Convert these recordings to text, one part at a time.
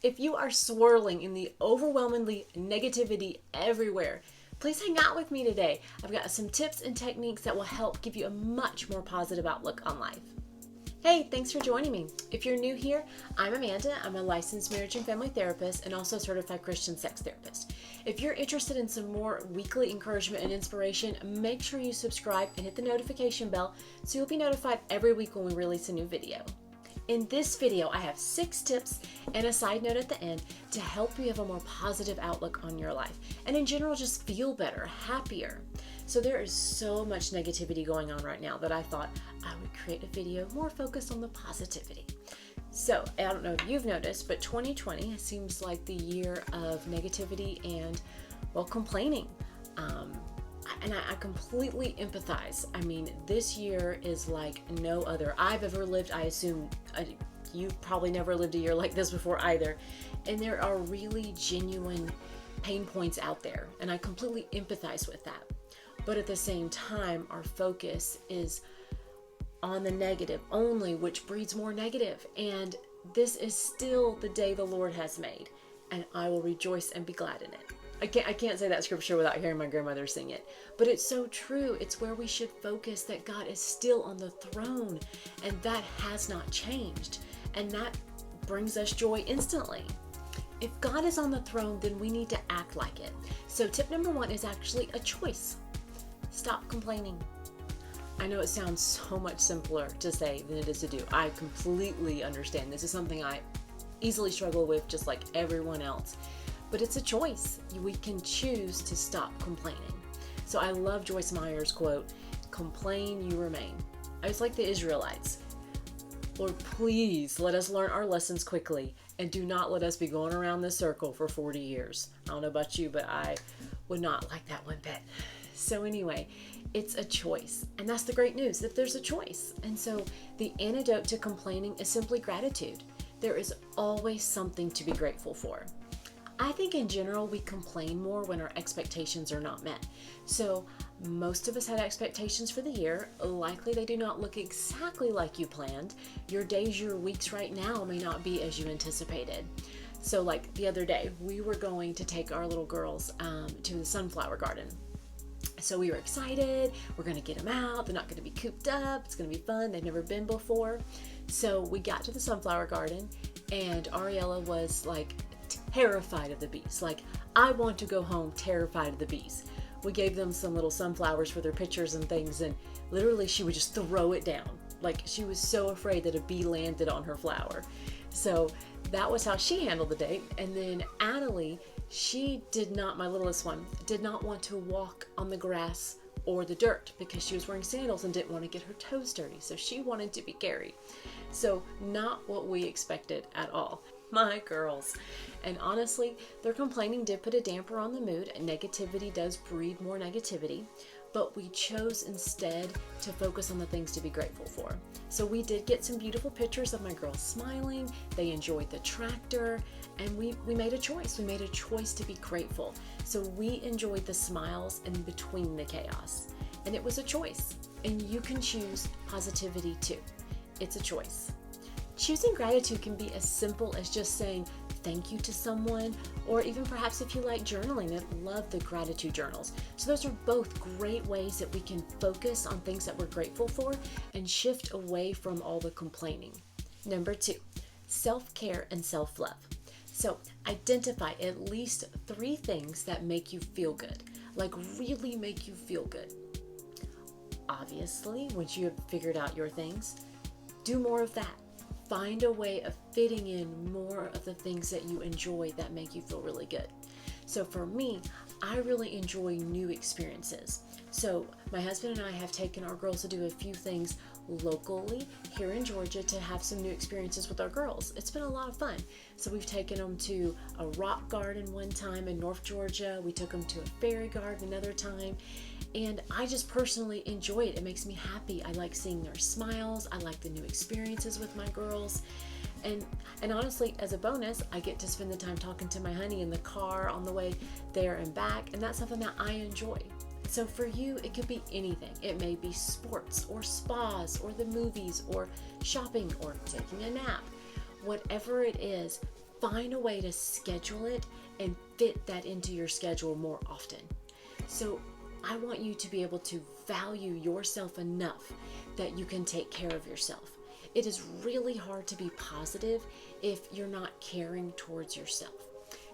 If you are swirling in the overwhelmingly negativity everywhere, please hang out with me today. I've got some tips and techniques that will help give you a much more positive outlook on life. Hey, thanks for joining me. If you're new here, I'm Amanda. I'm a licensed marriage and family therapist and also certified Christian sex therapist. If you're interested in some more weekly encouragement and inspiration, make sure you subscribe and hit the notification bell so you'll be notified every week when we release a new video. In this video, I have 6 tips and a side note at the end to help you have a more positive outlook on your life and in general just feel better, happier. So there is so much negativity going on right now that I thought I would create a video more focused on the positivity. So I don't know if you've noticed, but 2020 seems like the year of negativity and, well, complaining. And I completely empathize. I mean, this year is like no other I've ever lived. I assume you've probably never lived a year like this before either. And there are really genuine pain points out there. And I completely empathize with that. But at the same time, our focus is on the negative only, which breeds more negative. And this is still the day the Lord has made. And I will rejoice and be glad in it. I can't say that scripture without hearing my grandmother sing it, but it's so true. It's where we should focus, that God is still on the throne and that has not changed. And that brings us joy instantly. If God is on the throne, then we need to act like it. So tip number 1 is actually a choice. Stop complaining. I know it sounds so much simpler to say than it is to do. I completely understand. This is something I easily struggle with, just like everyone else. But it's a choice. We can choose to stop complaining. So I love Joyce Meyer's quote, "Complain, you remain." I was like the Israelites. Lord, please let us learn our lessons quickly and do not let us be going around this circle for 40 years. I don't know about you, but I would not like that one bit. So anyway, it's a choice. And that's the great news, that there's a choice. And so the antidote to complaining is simply gratitude. There is always something to be grateful for. I think in general, we complain more when our expectations are not met. So most of us had expectations for the year. Likely they do not look exactly like you planned. Your days, your weeks right now may not be as you anticipated. So like the other day, we were going to take our little girls to the sunflower garden. So we were excited. We're going to get them out. They're not going to be cooped up. It's going to be fun. They've never been before. So we got to the sunflower garden and Ariella was like terrified of the bees. Like, I want to go home terrified of the bees. We gave them some little sunflowers for their pictures and things, and literally she would just throw it down. Like, she was so afraid that a bee landed on her flower. So that was how she handled the day. And then Annalie, my littlest one, did not want to walk on the grass or the dirt because she was wearing sandals and didn't want to get her toes dirty. So she wanted to be carried. So not what we expected at all. My girls. And honestly, their complaining did put a damper on the mood, and negativity does breed more negativity, but we chose instead to focus on the things to be grateful for. So we did get some beautiful pictures of my girls smiling. They enjoyed the tractor, and we made a choice. We made a choice to be grateful. So we enjoyed the smiles in between the chaos, and it was a choice. And you can choose positivity too. It's a choice. Choosing gratitude can be as simple as just saying thank you to someone, or even perhaps if you like journaling, I love the gratitude journals. So those are both great ways that we can focus on things that we're grateful for and shift away from all the complaining. Number 2, self-care and self-love. So identify at least 3 things that make you feel good, like really make you feel good. Obviously, once you have figured out your things, do more of that. Find a way of fitting in more of the things that you enjoy that make you feel really good. So for me, I really enjoy new experiences. So my husband and I have taken our girls to do a few things locally here in Georgia to have some new experiences with our girls. It's been a lot of fun. So we've taken them to a rock garden one time in North Georgia. We took them to a fairy garden another time. And I just personally enjoy it. It makes me happy. I like seeing their smiles. I like the new experiences with my girls. And honestly, as a bonus, I get to spend the time talking to my honey in the car on the way there and back. And that's something that I enjoy. So for you, it could be anything. It may be sports or spas or the movies or shopping or taking a nap. Whatever it is, Find a way to schedule it and fit that into your schedule more often. So I want you to be able to value yourself enough that you can take care of yourself. It is really hard to be positive if you're not caring towards yourself.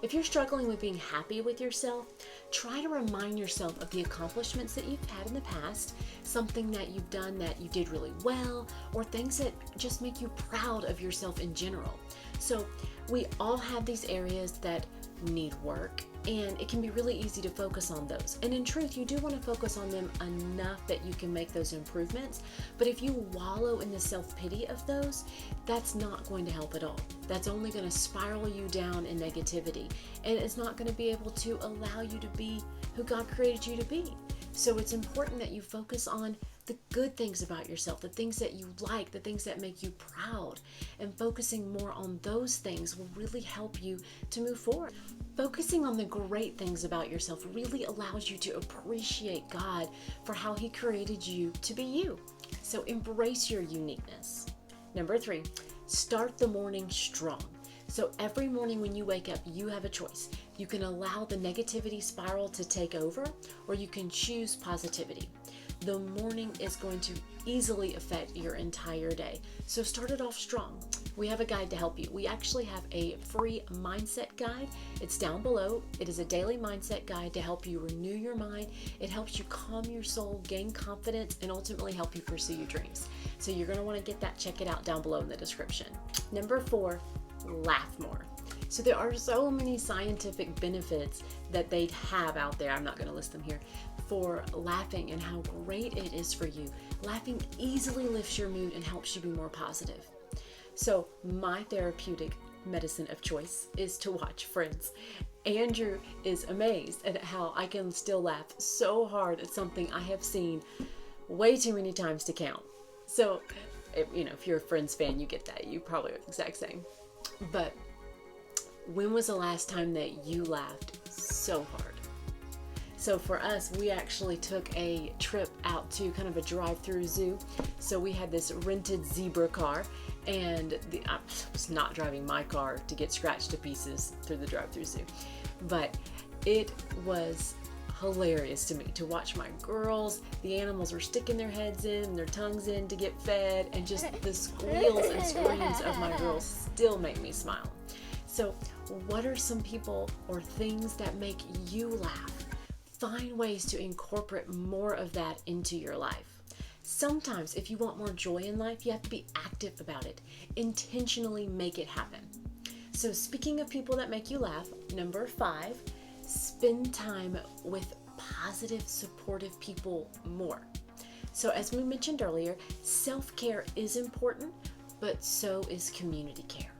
If you're struggling with being happy with yourself, try to remind yourself of the accomplishments that you've had in the past, something that you've done that you did really well, or things that just make you proud of yourself in general. So we all have these areas that need work, and it can be really easy to focus on those. And in truth, you do want to focus on them enough that you can make those improvements. But if you wallow in the self-pity of those, that's not going to help at all. That's only going to spiral you down in negativity, and it's not going to be able to allow you to be who God created you to be. So it's important that you focus on the good things about yourself, the things that you like, the things that make you proud, and focusing more on those things will really help you to move forward. Focusing on the great things about yourself really allows you to appreciate God for how He created you to be you. So embrace your uniqueness. Number 3, start the morning strong. So every morning when you wake up, you have a choice. You can allow the negativity spiral to take over, or you can choose positivity. The morning is going to easily affect your entire day. So start it off strong. We have a guide to help you. We actually have a free mindset guide. It's down below. It is a daily mindset guide to help you renew your mind. It helps you calm your soul, gain confidence, and ultimately help you pursue your dreams. So you're going to want to get that. Check it out down below in the description. Number 4, laugh more. So there are so many scientific benefits that they have out there. I'm not going to list them here for laughing and how great it is for you. Laughing easily lifts your mood and helps you be more positive. So my therapeutic medicine of choice is to watch Friends. Andrew is amazed at how I can still laugh so hard at something I have seen way too many times to count. So, if you're a Friends fan, you get that. You probably are the exact same. But when was the last time that you laughed so hard? So for us, we actually took a trip out to kind of a drive-through zoo. So we had this rented zebra car, and I was not driving my car to get scratched to pieces through the drive-through zoo. But it was hilarious to me to watch my girls. The animals were sticking their heads in and their tongues in to get fed, and just the squeals and screams of my girls still make me smile. So what are some people or things that make you laugh? Find ways to incorporate more of that into your life. Sometimes if you want more joy in life, you have to be active about it. Intentionally make it happen. So speaking of people that make you laugh, number 5, spend time with positive, supportive people more. So as we mentioned earlier, self-care is important, but so is community care.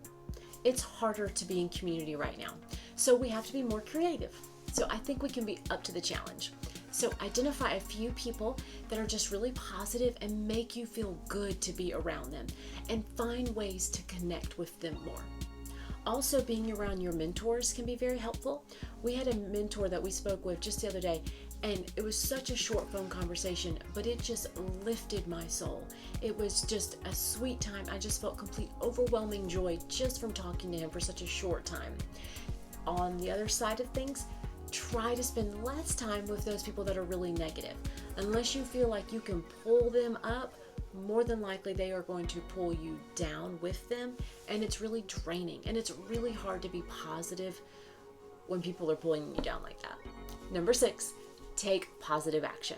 It's harder to be in community right now, so we have to be more creative. So I think we can be up to the challenge. So identify a few people that are just really positive and make you feel good to be around them, and find ways to connect with them more. Also, being around your mentors can be very helpful. We had a mentor that we spoke with just the other day, and it was such a short phone conversation, but it just lifted my soul. It was just a sweet time. I just felt complete overwhelming joy just from talking to him for such a short time. On the other side of things, try to spend less time with those people that are really negative. Unless you feel like you can pull them up, more than likely they are going to pull you down with them, and it's really draining, and it's really hard to be positive when people are pulling you down like that. Number 6, take positive action.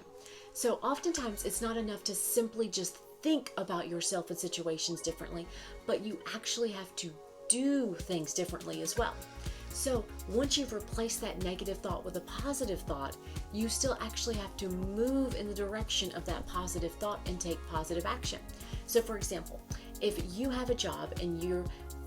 So oftentimes it's not enough to simply just think about yourself and situations differently, but you actually have to do things differently as well. So once you've replaced that negative thought with a positive thought, you still actually have to move in the direction of that positive thought and take positive action. So for example, if you have a job and your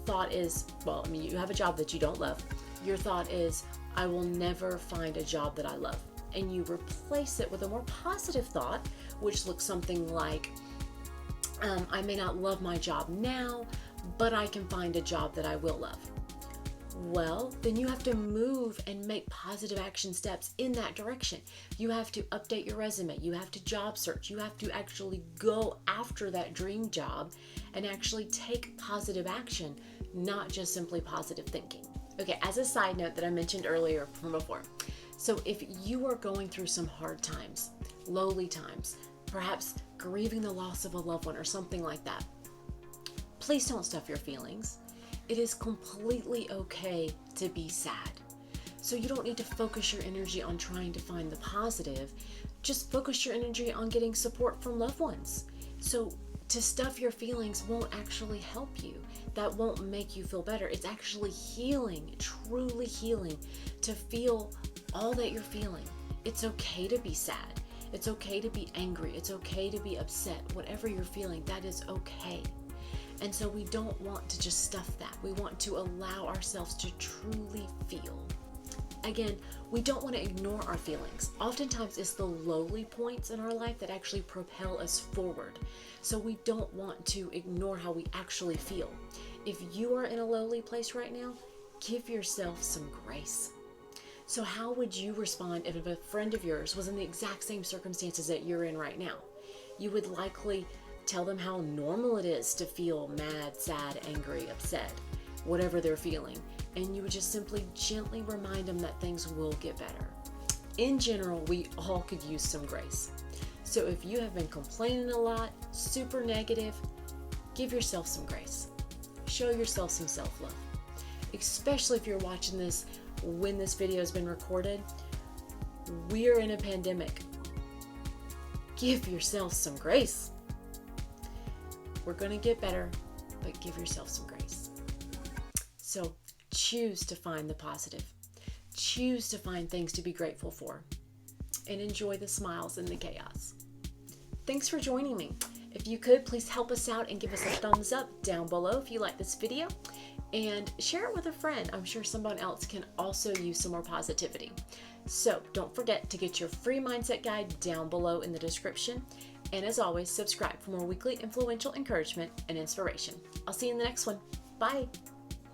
thought is, you have a job that you don't love, your thought is, I will never find a job that I love. And you replace it with a more positive thought, which looks something like, I may not love my job now, but I can find a job that I will love. Well, then you have to move and make positive action steps in that direction. You have to update your resume. You have to job search. You have to actually go after that dream job and actually take positive action not just simply positive thinking. Okay, as a side note that I mentioned earlier from before, so if you are going through some hard times, lowly times, perhaps grieving the loss of a loved one or something like that, please don't stuff your feelings. It is completely okay to be sad. So you don't need to focus your energy on trying to find the positive. Just focus your energy on getting support from loved ones. So to stuff your feelings won't actually help you. That won't make you feel better. It's actually healing, truly healing, to feel all that you're feeling. It's okay to be sad. It's okay to be angry. It's okay to be upset. Whatever you're feeling, that is okay. And so we don't want to just stuff that. We want to allow ourselves to truly feel. Again, we don't want to ignore our feelings. Oftentimes it's the lowly points in our life that actually propel us forward. So we don't want to ignore how we actually feel. If you are in a lowly place right now, give yourself some grace. So how would you respond if a friend of yours was in the exact same circumstances that you're in right now? You would likely tell them how normal it is to feel mad, sad, angry, upset, whatever they're feeling. And you would just simply gently remind them that things will get better. In general, we all could use some grace. So if you have been complaining a lot, super negative, give yourself some grace. Show yourself some self-love. Especially if you're watching this when this video has been recorded. We're in a pandemic. Give yourself some grace. We're going to get better, but give yourself some grace. So choose to find the positive. Choose to find things to be grateful for. And enjoy the smiles in the chaos. Thanks for joining me. If you could, please help us out and give us a thumbs up down below if you like this video. And share it with a friend. I'm sure someone else can also use some more positivity. So don't forget to get your free mindset guide down below in the description. And as always, subscribe for more weekly influential encouragement and inspiration. I'll see you in the next one. Bye.